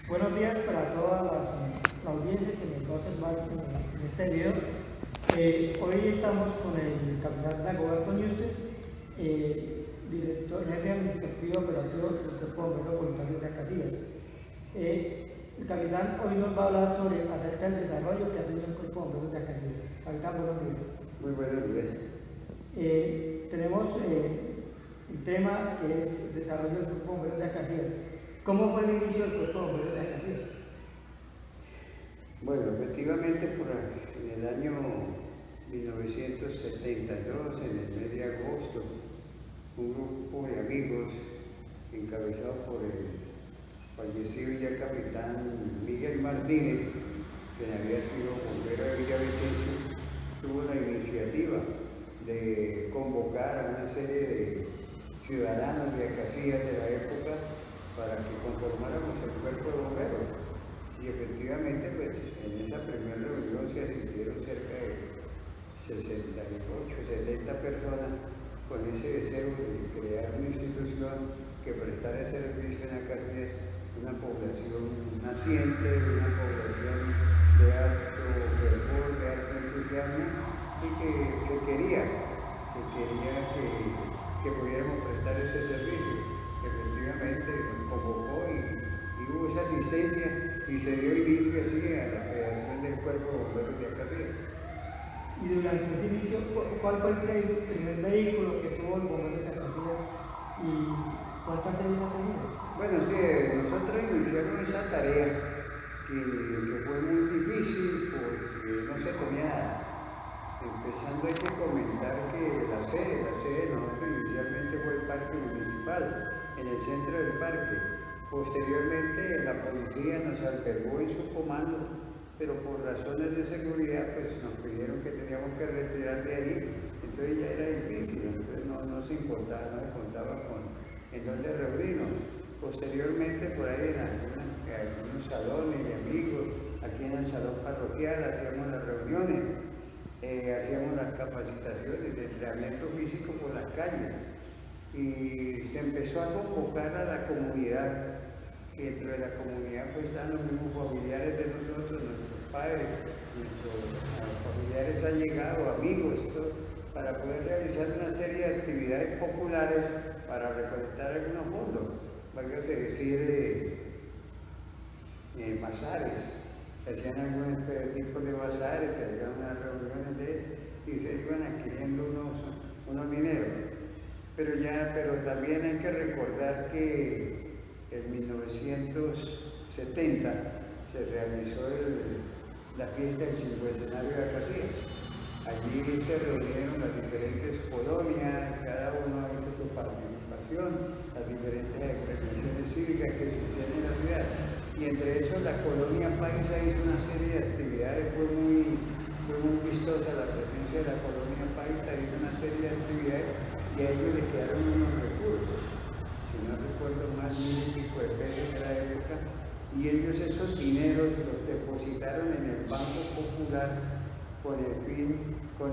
Buenos días para toda la audiencia que me va a observar en este video. Hoy estamos con el capitán Dagoberto Ñustes, director, jefe administrativo operativo del Cuerpo de Bomberos Voluntarios de Acacias. El capitán hoy nos va a hablar acerca del desarrollo que ha tenido el Cuerpo de Bomberos de Acacias. Capitán, buenos días. Muy buenos días. Tenemos el tema que es el desarrollo del Cuerpo de Bomberos de Acacias. ¿Cómo fue el inicio del Cuerpo de Bomberos de Acacias? Bueno, efectivamente, en el año 1972, en el mes de agosto, un grupo de amigos encabezado por el fallecido ya capitán Miguel Martínez, quien había sido bombero de Villavicencio, tuvo la iniciativa de convocar a una serie de ciudadanos de Acacias de la época para que conformáramos el Cuerpo de Bomberos. Y efectivamente, pues en esa primera reunión se asistieron cerca de 68, 70 personas con ese deseo de crear una institución que prestara servicio en Acacias, una población naciente, una población de alto fervor, de alto entusiasmo, y que se quería que pudiéramos prestar ese servicio. Efectivamente nos convocó y hubo esa asistencia y se dio inicio así a la creación del Cuerpo de Bomberos de Acacias. Y durante ese inicio, ¿cuál fue el primer vehículo que tuvo el bombero de Acacias y cuántas series ha tenido? Bueno, sí, nosotros iniciamos esa tarea que fue muy difícil porque no se tenía nada. Empezando hay que comentar que la sede de nosotros inicialmente fue el parque municipal, en el centro del parque. Posteriormente la policía nos albergó en su comando, pero por razones de seguridad pues nos pidieron que teníamos que retirar de ahí, entonces ya era difícil, entonces no se contaba con en dónde reunirnos. Posteriormente por ahí en algunos salones de amigos, aquí en el salón parroquial hacíamos las reuniones, hacíamos las capacitaciones de entrenamiento físico por las calles y se empezó a convocar a la comunidad, que dentro de la comunidad pues están los mismos familiares de nosotros, nuestros padres, nuestros familiares allegados, amigos, todo, para poder realizar una serie de actividades populares para recolectar algunos fondos, valga decir bazares. Hacían algunos tipos de bazares, se hacían unas reuniones y se iban adquiriendo unos dineros. Pero también hay que recordar que en 1970 se realizó la fiesta del cincuentenario de Acacias. Allí se reunieron las diferentes colonias, cada uno hizo su participación, las diferentes expresiones cívicas que existían en la ciudad. Y entre eso la colonia paisa hizo una serie de actividades, fue muy vistosa la presencia de la colonia paisa, hizo una serie de actividades y a ellos les quedaron unos recursos, si no recuerdo mal, $1.000 de pesos de la época, y ellos esos dineros los depositaron en el Banco Popular con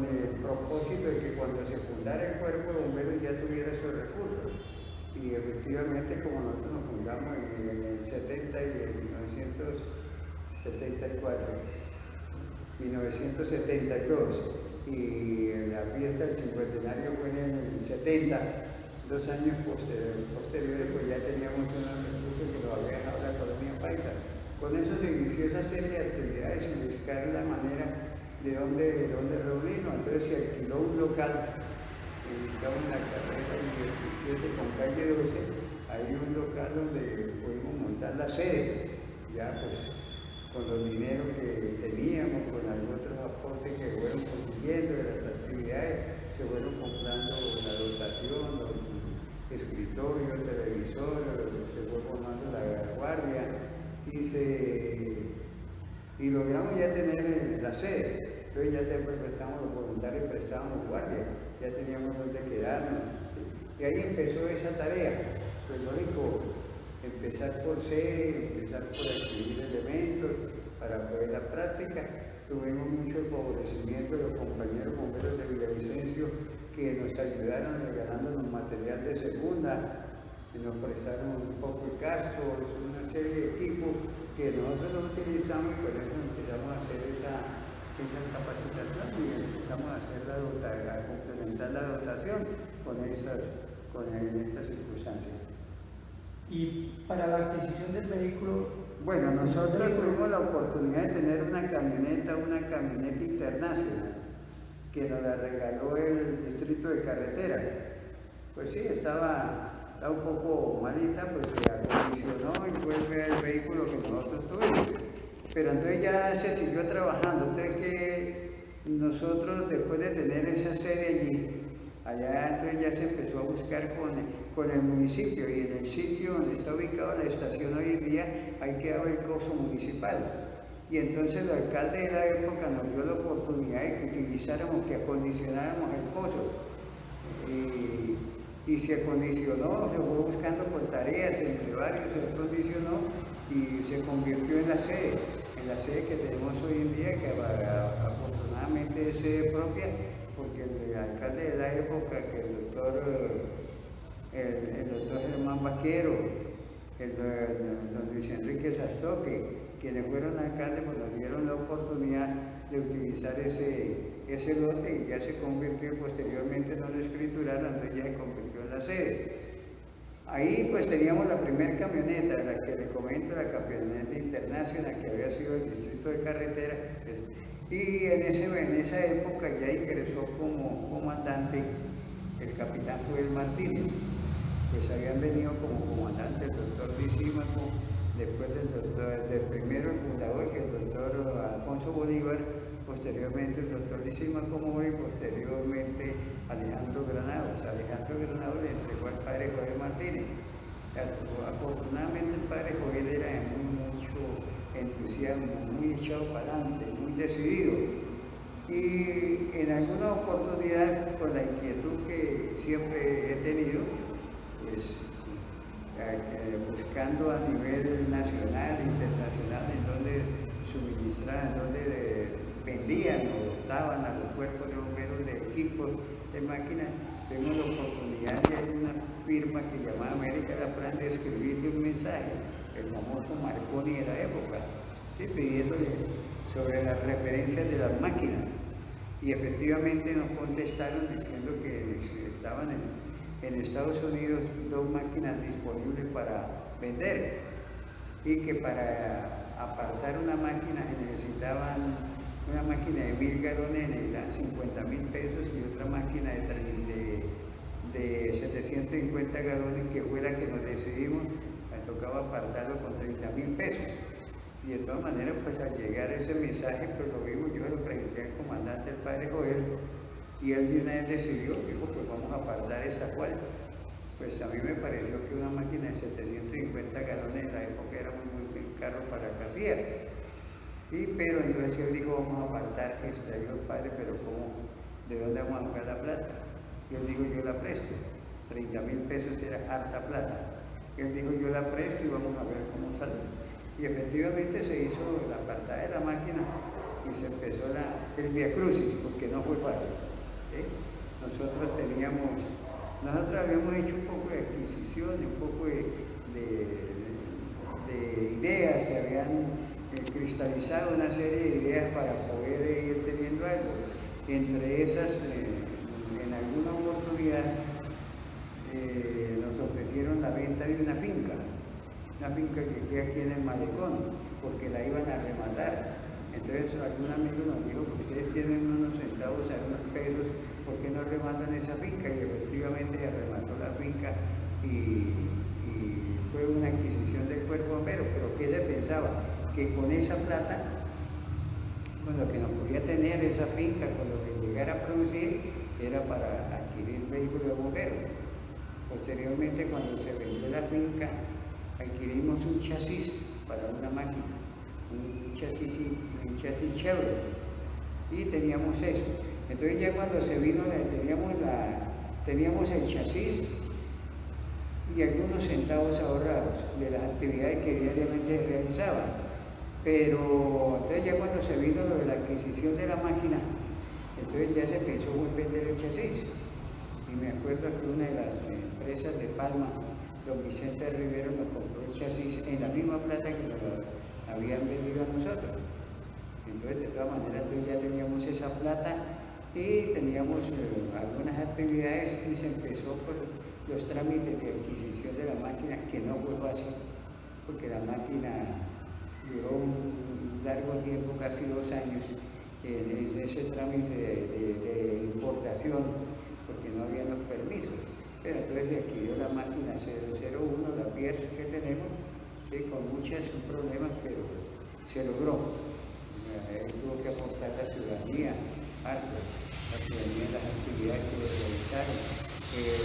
el propósito de que cuando se fundara el Cuerpo de Bomberos ya tuviera esos recursos. Y efectivamente, como nosotros nos fundamos en el 70 y en 1972, y la fiesta del cincuentenario fue en el 70, 2 años posteriores, pues ya teníamos unos recursos que nos había dejado la colonia paisa. Con eso se inició esa serie de actividades y buscar la manera de dónde reunirnos. Entonces se alquiló un local ubicado en la carrera 17 con calle 12, hay un local donde pudimos montar la sede, ya pues con los dineros que teníamos, con algunos otros aportes que fueron consiguiendo de las actividades, se fueron comprando la dotación, los escritorios, televisores, se fue formando la guardia y logramos ya tener la sede. Entonces ya después prestamos los voluntarios, prestábamos guardia, ya teníamos donde quedarnos. Y ahí empezó esa tarea. Pues lógico, empezar por sede, empezar por adquirir elementos para poder la práctica. Tuvimos mucho favorecimiento de los compañeros bomberos de Villavicencio que nos ayudaron regalándonos material de segunda, que nos prestaron un poco de cascos, una serie de equipos que nosotros lo utilizamos y con eso empezamos a hacer esa capacitación y empezamos a hacer a complementar la dotación con estas circunstancias. Y para la adquisición del vehículo, Bueno, nosotros tuvimos la oportunidad de tener una camioneta internacional, que nos la regaló el distrito de carretera. Pues sí, estaba un poco malita, pues se acondicionó y fue el vehículo que nosotros tuvimos. Pero entonces ya se siguió trabajando, entonces que nosotros después de tener esa sede allí, allá entonces ya se empezó a buscar con el municipio, y en el sitio donde está ubicada la estación hoy en día hay quedado el coso municipal. Y entonces el alcalde de la época nos dio la oportunidad de que utilizáramos, que acondicionáramos el coso. Y se acondicionó, se fue buscando por tareas entre varios, se acondicionó y se convirtió en la sede que tenemos hoy en día, que afortunadamente es sede propia, porque el alcalde de la época, que el doctor Germán Vaquero, don Luis Enrique Sastoque, quienes fueron alcaldes, pues nos dieron la oportunidad de utilizar ese lote, y ya se convirtió posteriormente, no lo escrituraron, entonces ya se convirtió en la sede. Ahí pues teníamos la primera camioneta, la que le comento, la camioneta internacional, que había sido el distrito de carretera, y en esa época ya ingresó como comandante el capitán Joel Martínez. Pues habían venido como comandante el doctor Lisímaco, después del primero el fundador, que es el doctor Alfonso Bolívar, posteriormente el doctor Lisímaco Mora y posteriormente Alejandro Granados. Alejandro Granados le entregó al padre Joel Martínez. Afortunadamente el padre Joel era de mucho entusiasmo, muy echado para adelante, muy decidido. Y en alguna oportunidad, con la inquietud que siempre he tenido, pues buscando a nivel nacional, internacional, en donde suministraban, en donde vendían o dotaban a los cuerpos de bomberos de equipos de máquinas, tuvimos la oportunidad de una firma que llamaba América La Fran de escribirle un mensaje, el famoso Marconi de la época, ¿sí? Pidiéndole sobre las referencias de las máquinas. Y efectivamente nos contestaron diciendo que estaban en Estados Unidos 2 máquinas disponibles para vender, y que para apartar una máquina se necesitaban una máquina de 1000 galones, necesitaban 50.000 pesos, y otra máquina de 750 galones, que fue la que nos decidimos, me tocaba apartarlo con 30.000 pesos. Y de todas maneras, pues al llegar ese mensaje, pues lo vimos, yo lo pregunté al comandante, el padre Joel, y él de una vez decidió, dijo, pues vamos a apartar esta cual. Pues a mí me pareció que una máquina de 750 galones en la época era muy caro para Casilla. Pero entonces él dijo, vamos a apartar, que se dijo el padre, pero ¿cómo? ¿De dónde vamos a sacar la plata? Y él dijo, yo la presto. 30.000 pesos era harta plata. Y él dijo, yo la presto y vamos a ver cómo sale. Y efectivamente se hizo la apartada de la máquina y se empezó el viacrucis, porque no fue fácil. Nosotros habíamos hecho un poco de adquisición, un poco de ideas, se habían cristalizado una serie de ideas para poder ir teniendo algo. Entre esas, en alguna oportunidad nos ofrecieron la venta de una finca que queda aquí en el malecón, porque la iban a rematar. Entonces algún amigo nos dijo, que ustedes tienen unos centavos, unos pesos, ¿por qué no rematan esa finca? Y efectivamente se remató la finca y fue una adquisición del cuerpo bombero. Pero ¿qué se pensaba? Que con esa plata, con lo que nos podía tener esa finca, con lo que llegara a producir, era para adquirir vehículos de bomberos. Posteriormente, cuando se vendió la finca, adquirimos un chasis para una máquina, un chasis Chevrolet, y teníamos eso. Entonces ya cuando se vino, teníamos el chasis y algunos centavos ahorrados de las actividades que diariamente se realizaban. Pero entonces ya cuando se vino lo de la adquisición de la máquina, entonces ya se pensó en vender el chasis. Y me acuerdo que una de las empresas de Palma, don Vicente Rivero, nos compró el chasis en la misma plata que nos teníamos algunas actividades y se empezó por los trámites de adquisición de la máquina, que no fue fácil, porque la máquina duró un largo tiempo, casi 2 años, en ese trámite de importación, porque no había los permisos. Pero entonces se adquirió la máquina 001, la pieza que tenemos, ¿sí? Con muchos problemas, pero se logró. Tuvo que aportar la ciudadanía, la ciudadanía, las actividades que le realizaron,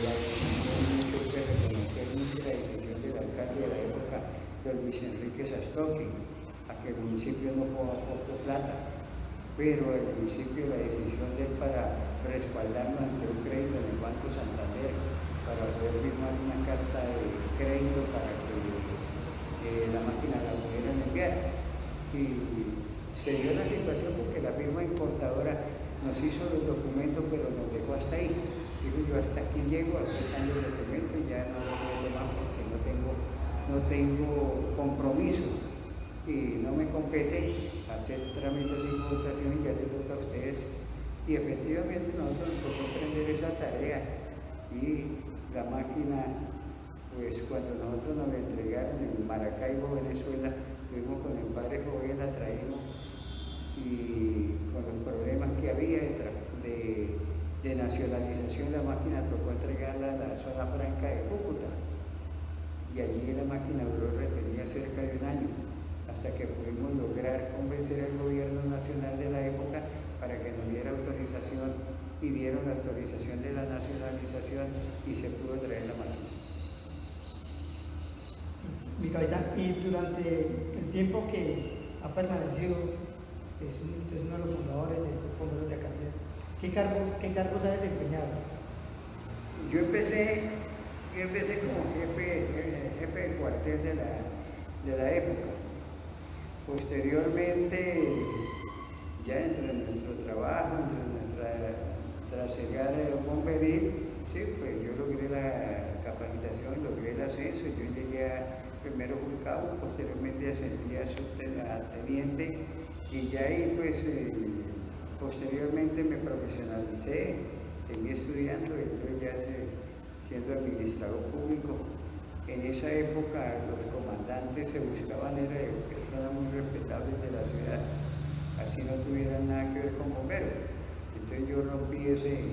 la decisión que hay que reconocer mucho la decisión del alcalde de la época, don Luis Enrique Sastoqui, a que el municipio no aportó plata, pero el municipio, la decisión de él para respaldarnos ante un crédito en el Banco Santander, para poder firmar una carta de crédito para que la máquina la pudieran enviar. Y se dio la situación porque la firma importadora nos hizo los documentos, pero nos dejó hasta ahí. Digo yo, hasta aquí llego, aceptando los documentos y ya no lo más porque no tengo compromiso y no me compete hacer trámites de importación y ya les toca a ustedes. Y efectivamente nosotros nos tocó aprender esa tarea y la máquina, pues cuando nosotros nos la entregaron en Maracaibo, Venezuela, fuimos con el padre Joven, la traímos y con los problemas que había de nacionalización, la máquina tocó entregarla a la zona franca de Cúcuta y allí la máquina duró retenida cerca de 1 año hasta que pudimos lograr convencer al gobierno nacional de la época para que nos diera autorización y dieron la autorización de la nacionalización y se pudo traer la máquina. Mi capitán, y durante el tiempo que ha permanecido, usted es uno de los fundadores del Bomberos de Acacías, ¿qué cargos ha desempeñado? Yo empecé como jefe de cuartel de la época. Posteriormente, ya entre nuestro trabajo, entre nuestra trasegar bomberil, sí, pues yo logré la capacitación, logré el ascenso, yo llegué a primero fui cabo, posteriormente ascendí a teniente y ya ahí pues posteriormente me profesionalicé, seguí estudiando y estoy ya siendo administrador público. En esa época los comandantes se buscaban era personas muy respetables de la ciudad, así no tuvieran nada que ver con bomberos. Entonces yo rompí ese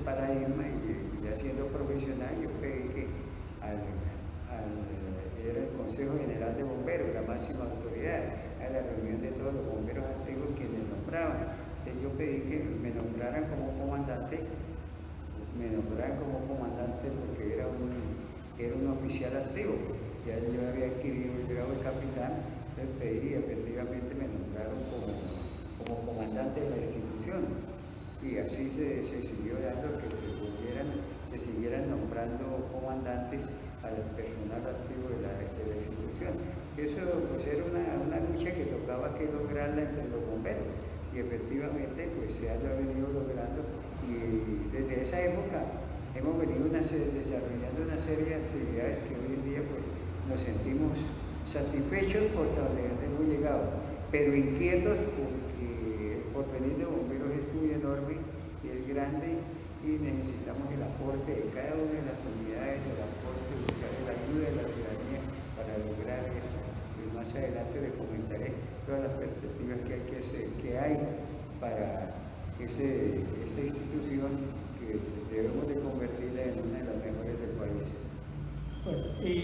paradigma y ya siendo profesional yo pedí que era el Consejo General de Bomberos, la máxima autoridad, a la reunión de todos los bomberos antiguos quienes nombraban. Entonces yo pedí que me nombraran como comandante porque era un oficial activo, ya yo había adquirido el grado de capitán, entonces pedí, efectivamente me nombraron como comandante de la institución y así se siguió dando que se siguieran nombrando comandantes al personal activo de la institución. Eso pues era una lucha que tocaba que lograrla entre los bomberos y efectivamente pues se ha venido logrando y desde esa época hemos venido desarrollando una serie de actividades que hoy en día pues nos sentimos satisfechos por donde hemos llegado, pero inquietos porque el porvenir de bomberos es muy enorme y es grande y necesitamos el aporte de cada una de las unidades, el aporte, buscar la ayuda de la ciudadanía para lograr eso. Y más adelante les comentaré todas las perspectivas que hay para esta institución que debemos de convertirla en una de las mejores del país. Bueno,